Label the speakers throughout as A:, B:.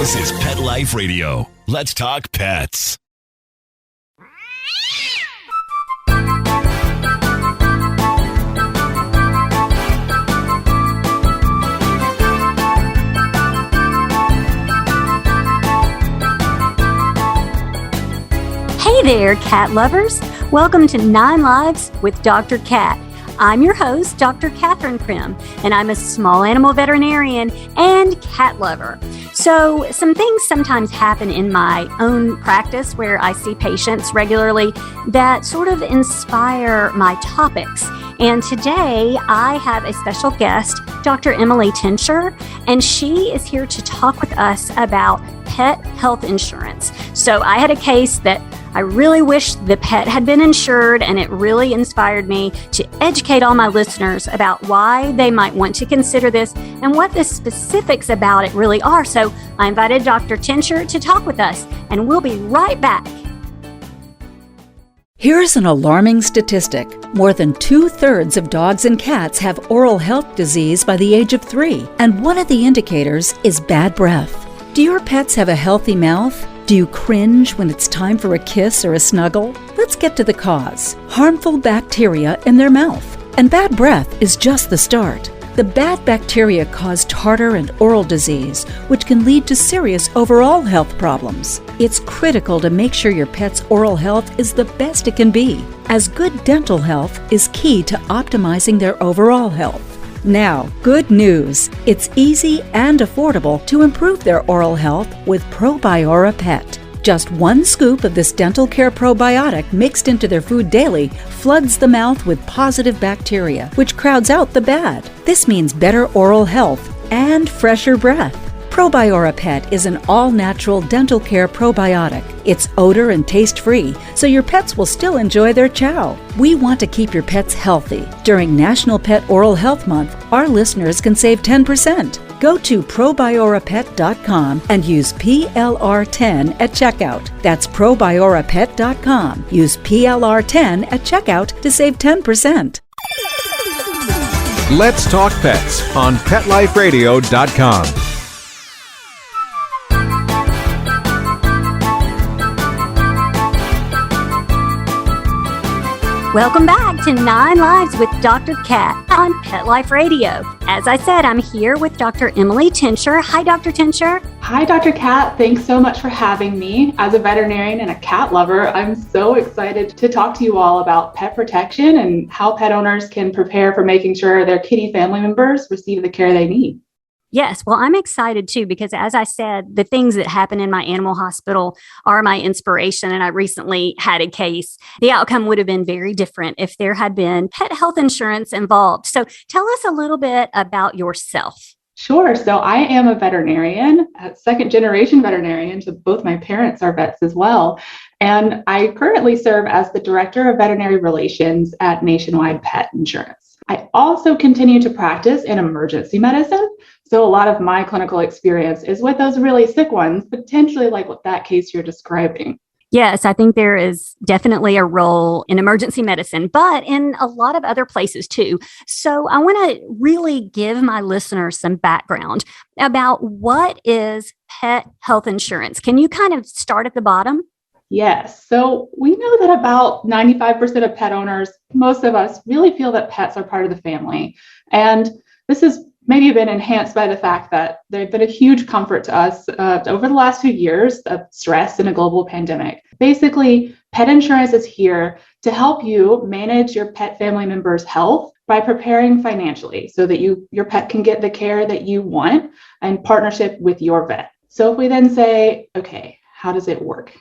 A: This is Pet Life Radio. Let's talk pets.
B: Hey there, cat lovers. Welcome to 9 Lives with Dr. Cat. I'm your host, Dr. Catherine Prim, and I'm a small animal veterinarian and cat lover. So some things sometimes happen in my own practice where I see patients regularly that sort of inspire my topics. And today I have a special guest, Dr. Emily Tincher, and she is here to talk with us about pet health insurance. So I had a case that I really wish the pet had been insured, and it really inspired me to educate all my listeners about why they might want to consider this and what the specifics about it really are. So I invited Dr. Tincher to talk with us, and we'll be right back.
C: Here's an alarming statistic. More than 2/3 of dogs and cats have oral health disease by the age of 3, and one of the indicators is bad breath. Do your pets have a healthy mouth? Do you cringe when it's time for a kiss or a snuggle? Let's get to the cause. Harmful bacteria in their mouth. And bad breath is just the start. The bad bacteria cause tartar and oral disease, which can lead to serious overall health problems. It's critical to make sure your pet's oral health is the best it can be, as good dental health is key to optimizing their overall health. Now, good news. It's easy and affordable to improve their oral health with Probiora Pet. Just 1 scoop of this dental care probiotic mixed into their food daily floods the mouth with positive bacteria, which crowds out the bad. This means better oral health and fresher breath. Probiora Pet is an all-natural dental care probiotic. It's odor and taste-free, so your pets will still enjoy their chow. We want to keep your pets healthy. During National Pet Oral Health Month, our listeners can save 10%. Go to probiorapet.com and use PLR10 at checkout. That's probiorapet.com. Use PLR10 at checkout to save 10%.
D: Let's Talk Pets on PetLifeRadio.com.
B: Welcome back to 9 Lives with Dr. Cat on Pet Life Radio. As I said, I'm here with Dr. Emily Tincher. Hi, Dr. Tincher.
E: Hi, Dr. Cat. Thanks so much for having me. As a veterinarian and a cat lover, I'm so excited to talk to you all about pet protection and how pet owners can prepare for making sure their kitty family members receive the care they need.
B: Yes, well, I'm excited too, because as I said, the things that happen in my animal hospital are my inspiration. And I recently had a case. The outcome would have been very different if there had been pet health insurance involved. So tell us a little bit about yourself.
E: Sure. So I am a veterinarian, a second-generation veterinarian, so both my parents are vets as well. And I currently serve as the Director of Veterinary Relations at Nationwide Pet Insurance. I also continue to practice in emergency medicine. So a lot of my clinical experience is with those really sick ones, potentially like what that case you're describing.
B: Yes, I think there is definitely a role in emergency medicine, but in a lot of other places too. So I want to really give my listeners some background about what is pet health insurance. Can you kind of start at the bottom?
E: Yes. So we know that about 95% of pet owners, most of us, really feel that pets are part of the family. And this has maybe been enhanced by the fact that they've been a huge comfort to us over the last few years of stress in a global pandemic. Basically, pet insurance is here to help you manage your pet family member's health by preparing financially so that your pet can get the care that you want in partnership with your vet. So if we then say, okay, how does it work?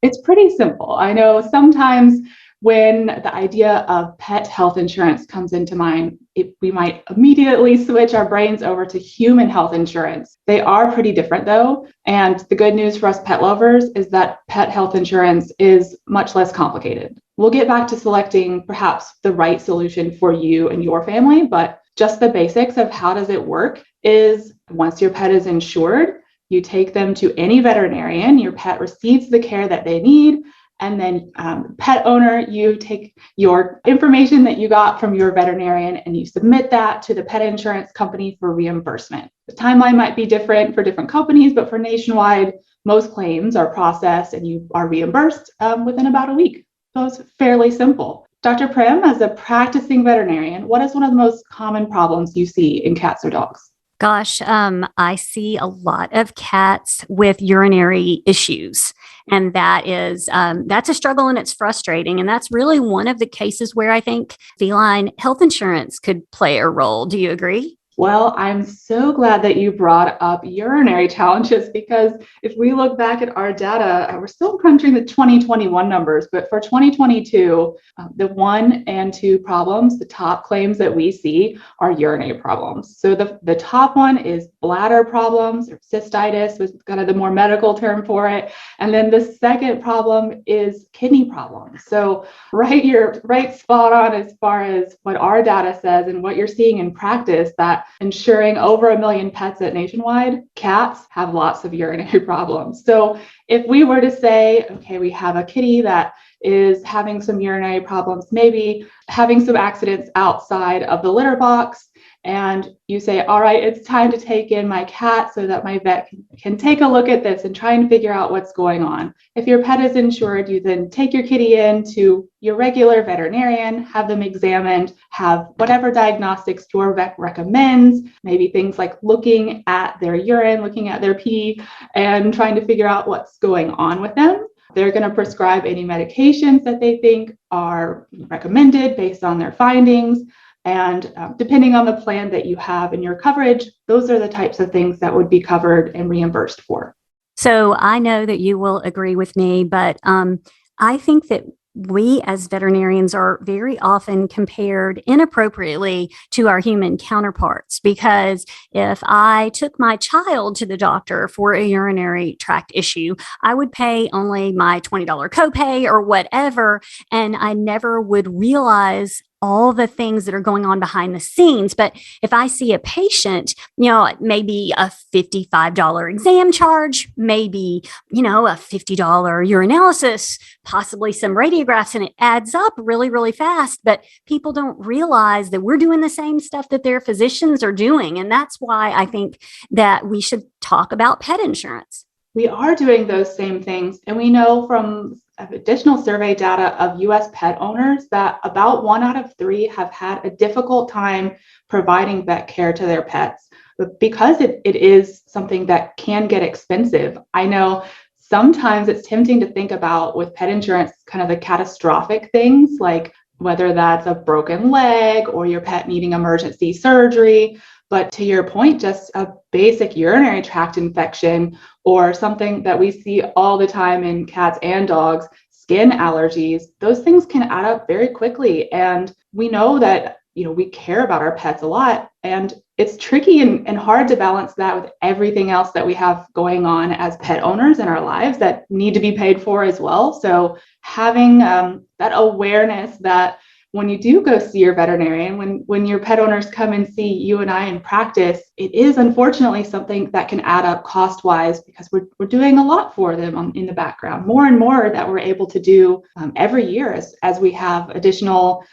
E: It's pretty simple. I know sometimes when the idea of pet health insurance comes into mind, we might immediately switch our brains over to human health insurance. They are pretty different though. And the good news for us pet lovers is that pet health insurance is much less complicated. We'll get back to selecting perhaps the right solution for you and your family, but just the basics of how does it work is once your pet is insured, you take them to any veterinarian, your pet receives the care that they need, And then pet owner, you take your information that you got from your veterinarian and you submit that to the pet insurance company for reimbursement. The timeline might be different for different companies, but for Nationwide, most claims are processed and you are reimbursed within about a week. So it's fairly simple. Dr. Prim, as a practicing veterinarian, what is one of the most common problems you see in cats or dogs?
B: Gosh, I see a lot of cats with urinary issues, and that's a struggle and it's frustrating. And that's really one of the cases where I think feline health insurance could play a role. Do you agree?
E: Well, I'm so glad that you brought up urinary challenges because if we look back at our data, we're still crunching the 2021 numbers, but for 2022, the 1 and 2 problems, the top claims that we see are urinary problems. So the top one is bladder problems or cystitis was kind of the more medical term for it. And then the second problem is kidney problems. So you're right spot on as far as what our data says and what you're seeing in practice, that insuring over 1 million pets at Nationwide, cats have lots of urinary problems. So if we were to say, okay, we have a kitty that is having some urinary problems, maybe having some accidents outside of the litter box, and you say, all right, it's time to take in my cat so that my vet can take a look at this and try and figure out what's going on. If your pet is insured, you then take your kitty in to your regular veterinarian, have them examined, have whatever diagnostics your vet recommends, maybe things like looking at their urine, looking at their pee, and trying to figure out what's going on with them. They're going to prescribe any medications that they think are recommended based on their findings. And depending on the plan that you have in your coverage, those are the types of things that would be covered and reimbursed for.
B: So I know that you will agree with me, but I think that we as veterinarians are very often compared inappropriately to our human counterparts, because if I took my child to the doctor for a urinary tract issue, I would pay only my $20 copay or whatever, and I never would realize all the things that are going on behind the scenes. But if I see a patient, maybe a $55 exam charge, maybe, a $50 urinalysis, possibly some radiographs, and it adds up really, really fast. But people don't realize that we're doing the same stuff that their physicians are doing. And that's why I think that we should talk about pet insurance.
E: We are doing those same things. And we know from additional survey data of US pet owners that about 1 out of 3 have had a difficult time providing vet care to their pets. But because it is something that can get expensive, I know sometimes it's tempting to think about with pet insurance, kind of the catastrophic things, like whether that's a broken leg or your pet needing emergency surgery. But to your point, just a basic urinary tract infection or something that we see all the time in cats and dogs, skin allergies, those things can add up very quickly. And we know that, we care about our pets a lot. And it's tricky and hard to balance that with everything else that we have going on as pet owners in our lives that need to be paid for as well. So having that awareness that when you do go see your veterinarian, when your pet owners come and see you and I in practice, it is unfortunately something that can add up cost-wise because we're doing a lot for them in the background, more and more that we're able to do every year as we have additional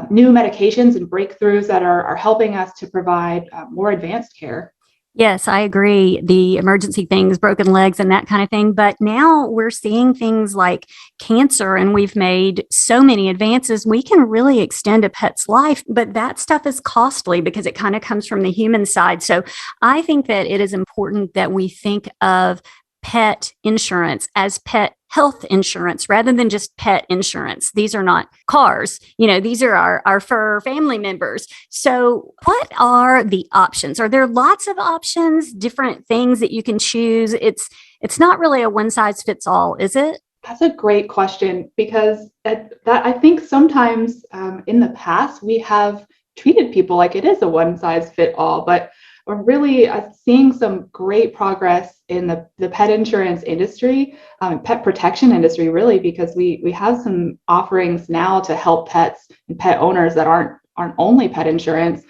E: new medications and breakthroughs that are helping us to provide more advanced care.
B: Yes, I agree. The emergency things, broken legs and that kind of thing. But now we're seeing things like cancer, and we've made so many advances. We can really extend a pet's life, but that stuff is costly because it kind of comes from the human side. So I think that it is important that we think of pet insurance as pet health insurance rather than just pet insurance. These are not cars. These are our fur family members. So what are the options? Are there lots of options, different things that you can choose? It's not really a one size fits all, is it?
E: That's a great question because I think sometimes in the past we have treated people like it is a one size fit all, but we're really seeing some great progress in the pet insurance industry, pet protection industry, really, because we have some offerings now to help pets and pet owners that aren't only pet insurance.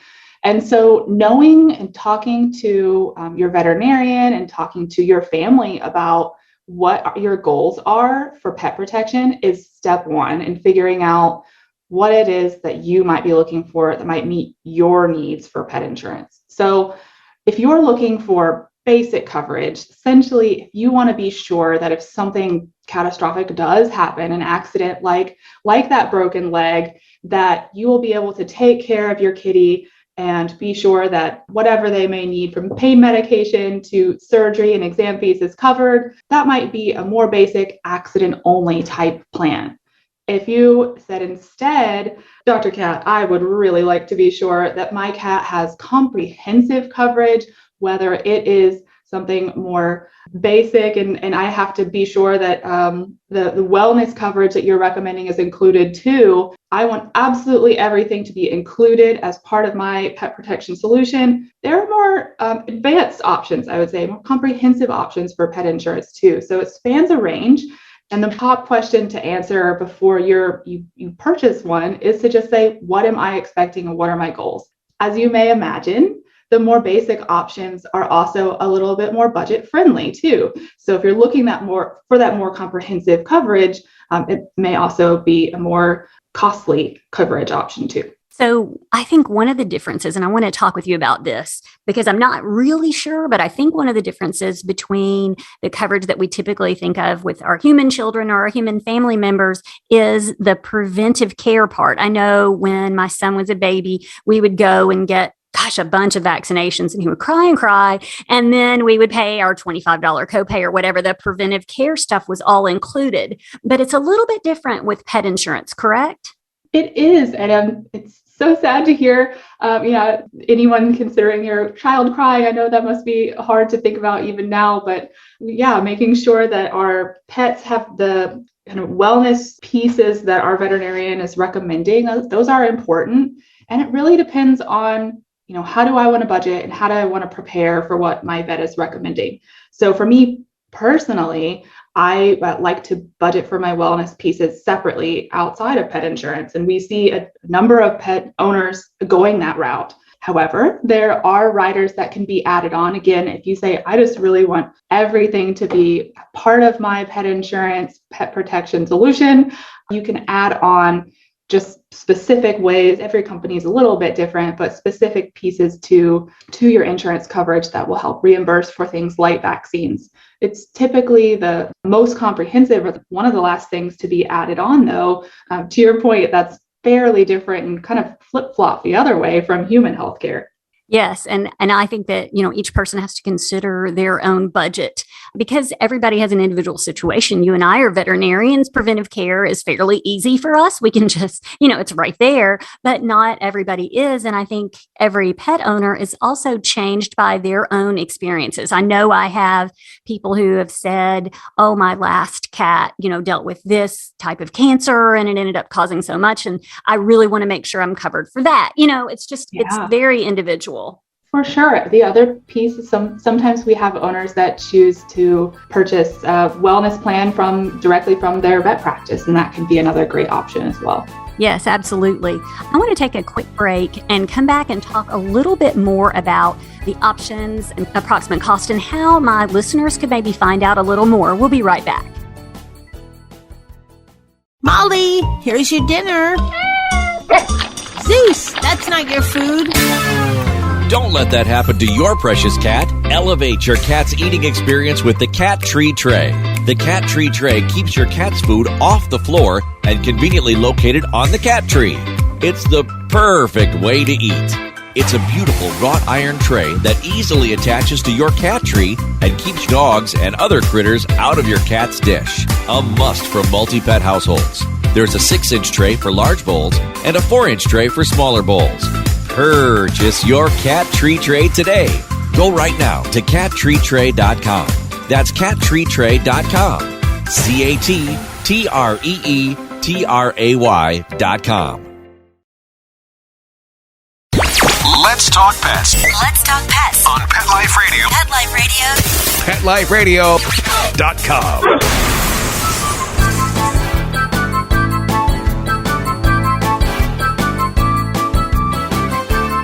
E: And so knowing and talking to your veterinarian and talking to your family about what your goals are for pet protection is step one in figuring out what it is that you might be looking for that might meet your needs for pet insurance. So if you're looking for basic coverage, essentially, if you want to be sure that if something catastrophic does happen, an accident like that broken leg, that you will be able to take care of your kitty and be sure that whatever they may need, from pain medication to surgery and exam fees, is covered, that might be a more basic accident-only type plan. If you said instead, Dr. Cat, I would really like to be sure that my cat has comprehensive coverage, whether it is something more basic and I have to be sure that the wellness coverage that you're recommending is included too. I want absolutely everything to be included as part of my pet protection solution. There are more advanced options, I would say, more comprehensive options for pet insurance too. So it spans a range. And the top question to answer before you purchase one is to just say, what am I expecting and what are my goals? As you may imagine, the more basic options are also a little bit more budget friendly too. So if you're looking for that more comprehensive coverage, it may also be a more costly coverage option too.
B: So I think one of the differences, and I want to talk with you about this because I'm not really sure, but I think one of the differences between the coverage that we typically think of with our human children or our human family members is the preventive care part. I know when my son was a baby, we would go and get a bunch of vaccinations and he would cry and cry. And then we would pay our $25 copay or whatever. The preventive care stuff was all included, but it's a little bit different with pet insurance, correct?
E: It is. And it's so sad to hear, anyone considering your child crying. I know that must be hard to think about even now, but yeah, making sure that our pets have the kind of wellness pieces that our veterinarian is recommending, those are important. And it really depends on, how do I want to budget and how do I want to prepare for what my vet is recommending? So for me personally, I like to budget for my wellness pieces separately outside of pet insurance. And we see a number of pet owners going that route. However, there are riders that can be added on. Again, if you say, I just really want everything to be part of my pet insurance, pet protection solution, you can add on just specific ways. Every company is a little bit different, but specific pieces to your insurance coverage that will help reimburse for things like vaccines. It's typically the most comprehensive or one of the last things to be added on, though. To your point, that's fairly different and kind of flip-flop the other way from human healthcare.
B: Yes. And I think that, each person has to consider their own budget because everybody has an individual situation. You and I are veterinarians. Preventive care is fairly easy for us. We can just, it's right there, but not everybody is. And I think every pet owner is also changed by their own experiences. I know I have people who have said, oh, my last cat, dealt with this type of cancer and it ended up causing so much. And I really want to make sure I'm covered for that. It's very individual.
E: For sure. The other piece is sometimes we have owners that choose to purchase a wellness plan directly from their vet practice, and that can be another great option as well.
B: Yes, absolutely. I want to take a quick break and come back and talk a little bit more about the options and approximate cost and how my listeners could maybe find out a little more. We'll be right back.
F: Molly, here's your dinner. Zeus, that's not your food.
A: Don't let that happen to your precious cat. Elevate your cat's eating experience with the Cat Tree Tray. The Cat Tree Tray keeps your cat's food off the floor and conveniently located on the cat tree. It's the perfect way to eat. It's a beautiful wrought iron tray that easily attaches to your cat tree and keeps dogs and other critters out of your cat's dish. A must for multi-pet households. There's a 6-inch tray for large bowls and a 4-inch tray for smaller bowls. Purchase your Cat Tree Tray today. Go right now to cattreetray.com. That's cattreetray.com. cattreetray.com. Let's talk pets.
G: Let's talk pets
A: On Pet Life Radio.
G: Pet Life Radio.
A: PetLifeRadio.com.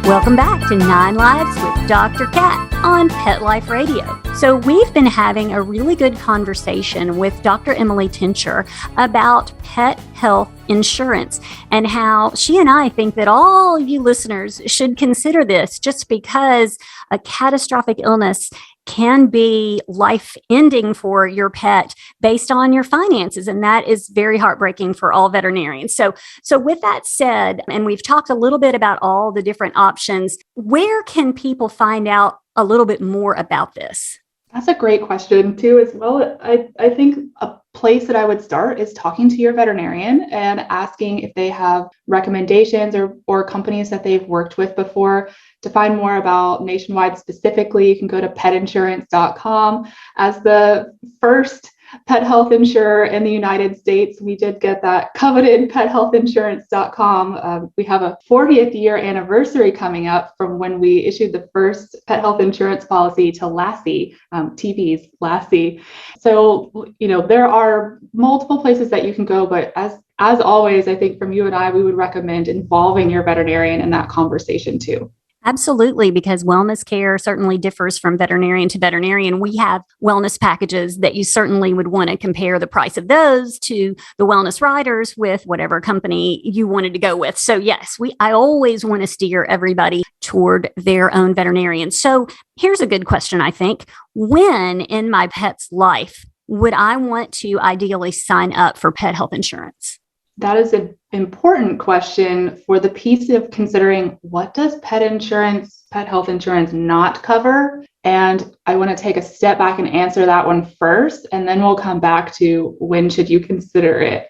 B: Welcome back to 9 Lives with Dr. Cat on Pet Life Radio. So we've been having a really good conversation with Dr. Emily Tincher about pet health insurance and how she and I think that all you listeners should consider this, just because a catastrophic illness can be life-ending for your pet based on your finances. And that is very heartbreaking for all veterinarians. So with that said, and we've talked a little bit about all the different options, where can people find out a little bit more about this?
E: That's a great question too, as well. I think a place that I would start is talking to your veterinarian and asking if they have recommendations or companies that they've worked with before. To find more about Nationwide specifically, you can go to petinsurance.com. As the first pet health insurer in the United States, we did get that coveted pethealthinsurance.com. We have a 40th year anniversary coming up from when we issued the first pet health insurance policy to Lassie, TV's Lassie. So, there are multiple places that you can go, but as always, I think from you and I, we would recommend involving your veterinarian in that conversation too.
B: Absolutely, because wellness care certainly differs from veterinarian to veterinarian. We have wellness packages that you certainly would want to compare the price of those to the wellness riders with whatever company you wanted to go with. So yes, I always want to steer everybody toward their own veterinarian. So here's a good question, I think. When in my pet's life would I want to ideally sign up for pet health insurance?
E: That is an important question for the piece of considering what does pet health insurance not cover? And I want to take a step back and answer that one first, and then we'll come back to when should you consider it.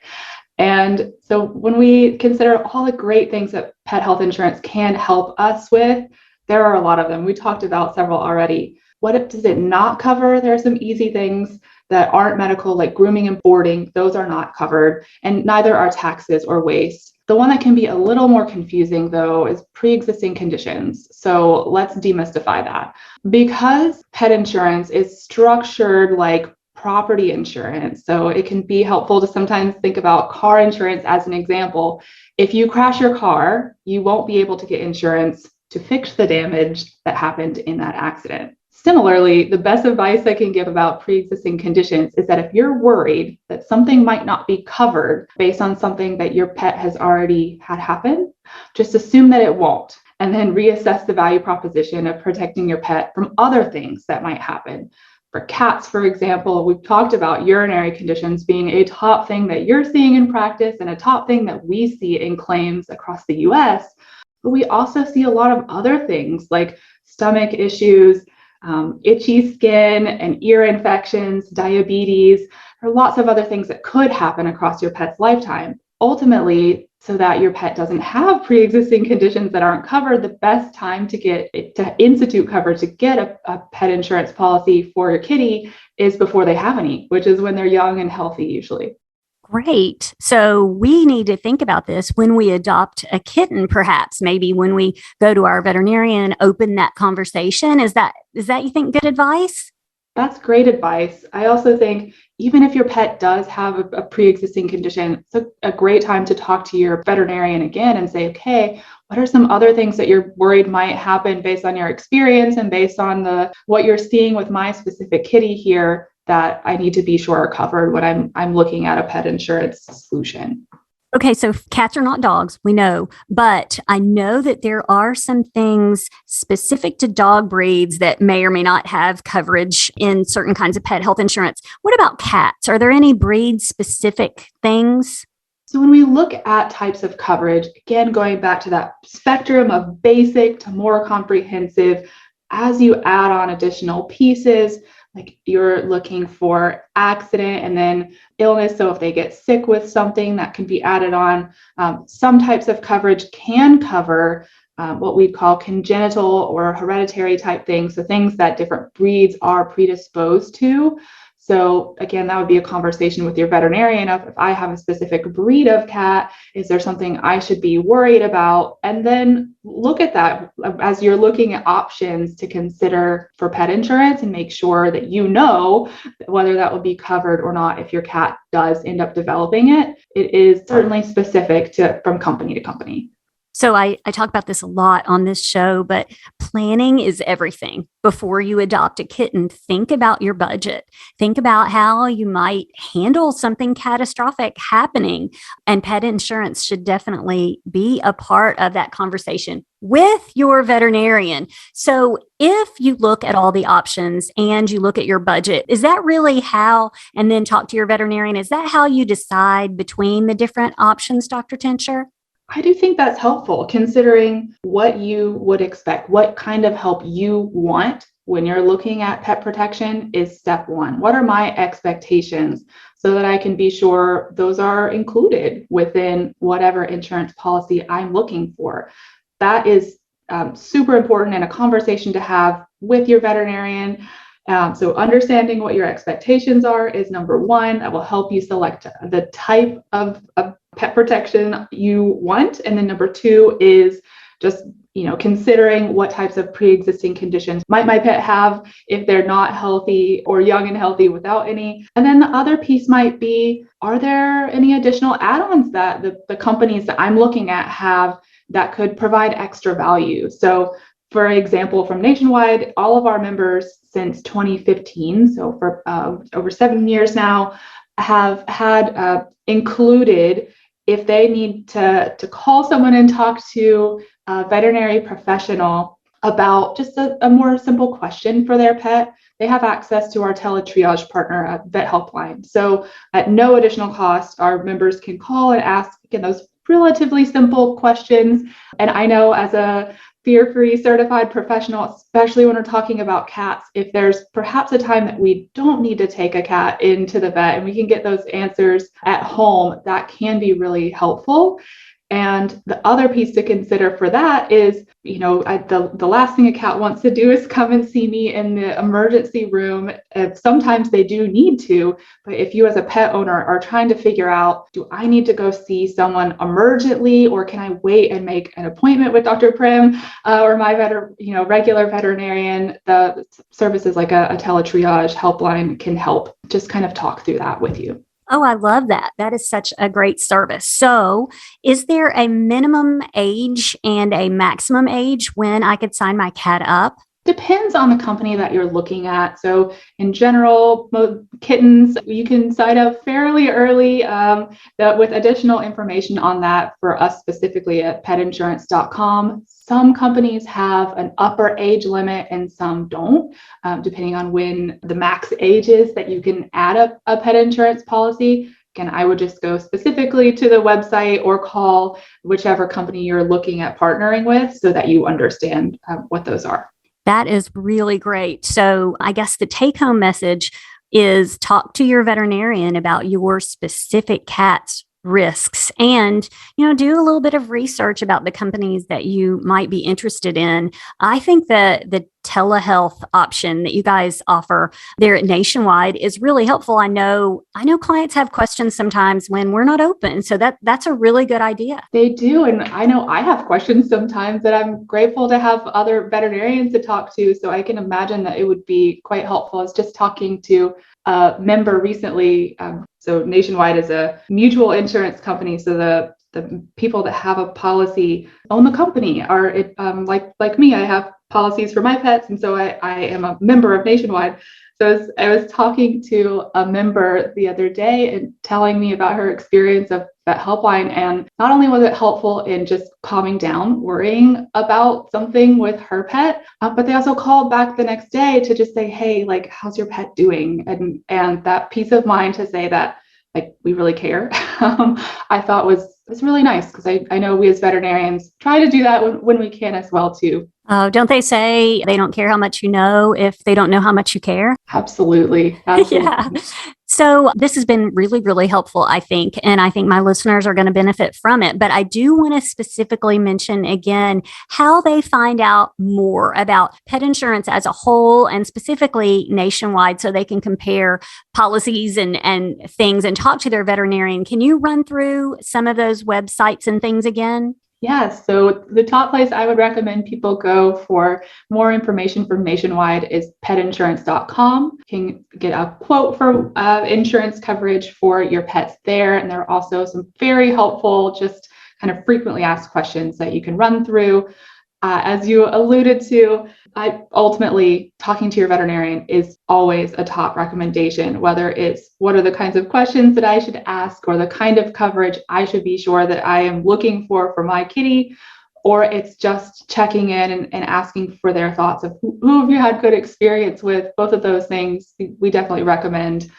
E: And so when we consider all the great things that pet health insurance can help us with, there are a lot of them. We talked about several already. What does it not cover? There are some easy things that aren't medical, like grooming and boarding. Those are not covered, and neither are taxes or waste. The one that can be a little more confusing, though, is pre-existing conditions. So let's demystify that. Because pet insurance is structured like property insurance, so it can be helpful to sometimes think about car insurance as an example. If you crash your car, you won't be able to get insurance to fix the damage that happened in that accident. Similarly, the best advice I can give about pre-existing conditions is that if you're worried that something might not be covered based on something that your pet has already had happen, just assume that it won't, and then reassess the value proposition of protecting your pet from other things that might happen. For cats, for example, we've talked about urinary conditions being a top thing that you're seeing in practice and a top thing that we see in claims across the US. But we also see a lot of other things like stomach issues, itchy skin and ear infections, diabetes. There are lots of other things that could happen across your pet's lifetime. Ultimately, so that your pet doesn't have pre-existing conditions that aren't covered, the best time to institute coverage to get a pet insurance policy for your kitty is before they have any, which is when they're young and healthy usually.
B: Great. So we need to think about this when we adopt a kitten, perhaps, maybe when we go to our veterinarian and open that conversation. Is that you think good advice?
E: That's great advice. I also think even if your pet does have a pre-existing condition, it's a great time to talk to your veterinarian again and say, okay, what are some other things that you're worried might happen based on your experience and based on what you're seeing with my specific kitty here that I need to be sure are covered when I'm looking at a pet insurance solution.
B: Okay, so cats are not dogs, we know, but I know that there are some things specific to dog breeds that may or may not have coverage in certain kinds of pet health insurance. What about cats? Are there any breed-specific things?
E: So when we look at types of coverage, again, going back to that spectrum of basic to more comprehensive, as you add on additional pieces, like you're looking for accident and then illness. So if they get sick with something, that can be added on. Some types of coverage can cover what we call congenital or hereditary type things. So things that different breeds are predisposed to. So again, that would be a conversation with your veterinarian of, if I have a specific breed of cat, is there something I should be worried about? And then look at that as you're looking at options to consider for pet insurance and make sure that you know whether that will be covered or not if your cat does end up developing it. It is certainly specific from company to company.
B: So I talk about this a lot on this show, but planning is everything. Before you adopt a kitten, think about your budget. Think about how you might handle something catastrophic happening. And pet insurance should definitely be a part of that conversation with your veterinarian. So if you look at all the options and you look at your budget, is that really how, and then talk to your veterinarian, is that how you decide between the different options, Dr. Tincher?
E: I do think that's helpful, considering what you would expect, what kind of help you want when you're looking at pet protection is step one. What are my expectations so that I can be sure those are included within whatever insurance policy I'm looking for? That is super important and a conversation to have with your veterinarian. So understanding what your expectations are is number one. That will help you select the type of pet protection you want. And then number two is just, considering what types of pre-existing conditions might my pet have if they're not healthy or young and healthy without any. And then the other piece might be, are there any additional add-ons that the companies that I'm looking at have that could provide extra value? So for example, from Nationwide, all of our members since 2015, so for over 7 years now, have had included, if they need to call someone and talk to a veterinary professional about just a more simple question for their pet, they have access to our teletriage partner Vet Helpline. So at no additional cost, our members can call and ask, again, those relatively simple questions. And I know as a fear-free certified professional, especially when we're talking about cats, if there's perhaps a time that we don't need to take a cat into the vet and we can get those answers at home, that can be really helpful. And the other piece to consider for that is, the last thing a cat wants to do is come and see me in the emergency room. Sometimes they do need to, but if you as a pet owner are trying to figure out, do I need to go see someone emergently, or can I wait and make an appointment with Dr. Prim or my regular veterinarian? The services like a teletriage helpline can help just kind of talk through that with you.
B: Oh, I love that. That is such a great service. So, is there a minimum age and a maximum age when I could sign my cat up?
E: Depends on the company that you're looking at. So in general, kittens, you can sign up fairly early with additional information on that for us specifically at petinsurance.com. Some companies have an upper age limit and some don't, depending on when the max age is that you can add a pet insurance policy. Again, I would just go specifically to the website or call whichever company you're looking at partnering with so that you understand what those are.
B: That is really great. So I guess the take-home message is talk to your veterinarian about your specific cat's risks and, do a little bit of research about the companies that you might be interested in. I think that the telehealth option that you guys offer there at Nationwide is really helpful. I know clients have questions sometimes when we're not open. So that's a really good idea.
E: They do. And I know I have questions sometimes that I'm grateful to have other veterinarians to talk to. So I can imagine that it would be quite helpful. I was just talking to a member recently. So Nationwide is a mutual insurance company. So the people that have a policy own the company. Like me, I have policies for my pets, and so I am a member of Nationwide. So I was talking to a member the other day and telling me about her experience of Vet Helpline, and not only was it helpful in just calming down, worrying about something with her pet, but they also called back the next day to just say, hey, like, how's your pet doing? And that peace of mind to say that, like, we really care, I thought was really nice, because I know we as veterinarians try to do that when we can as well too.
B: Oh, don't they say they don't care how much you know if they don't know how much you care?
E: Absolutely.
B: Yeah. So this has been really, really helpful, I think, and I think my listeners are going to benefit from it. But I do want to specifically mention again how they find out more about pet insurance as a whole and specifically Nationwide, so they can compare policies and things and talk to their veterinarian. Can you run through some of those websites and things again?
E: Yes. So the top place I would recommend people go for more information from Nationwide is petinsurance.com. You can get a quote for insurance coverage for your pets there. And there are also some very helpful just kind of frequently asked questions that you can run through. As you alluded to, ultimately talking to your veterinarian is always a top recommendation, whether it's what are the kinds of questions that I should ask or the kind of coverage I should be sure that I am looking for my kitty, or it's just checking in and asking for their thoughts of who have you had good experience with. Both of those things, we definitely recommend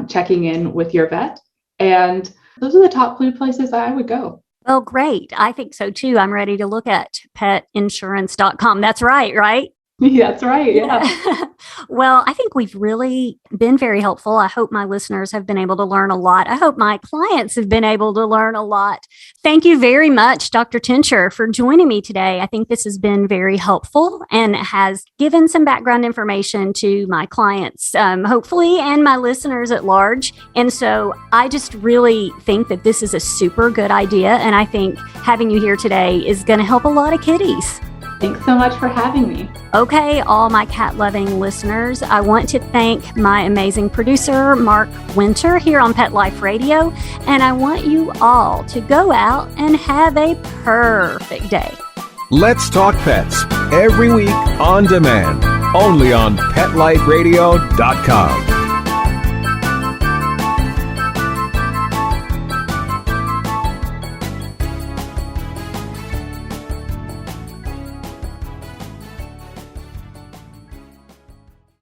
E: checking in with your vet. And those are the top 3 places I would go.
B: Well, great. I think so too. I'm ready to look at petinsurance.com. That's right?
E: That's right. Yeah.
B: Well, I think we've really been very helpful. I hope my listeners have been able to learn a lot. I hope my clients have been able to learn a lot. Thank you very much, Dr. Tincher, for joining me today. I think this has been very helpful and has given some background information to my clients, hopefully, and my listeners at large. And so I just really think that this is a super good idea. And I think having you here today is going to help a lot of kitties.
E: Thanks so much for having me.
B: Okay, all my cat-loving listeners, I want to thank my amazing producer, Mark Winter, here on Pet Life Radio, and I want you all to go out and have a perfect day.
D: Let's Talk Pets, every week on demand, only on PetLifeRadio.com.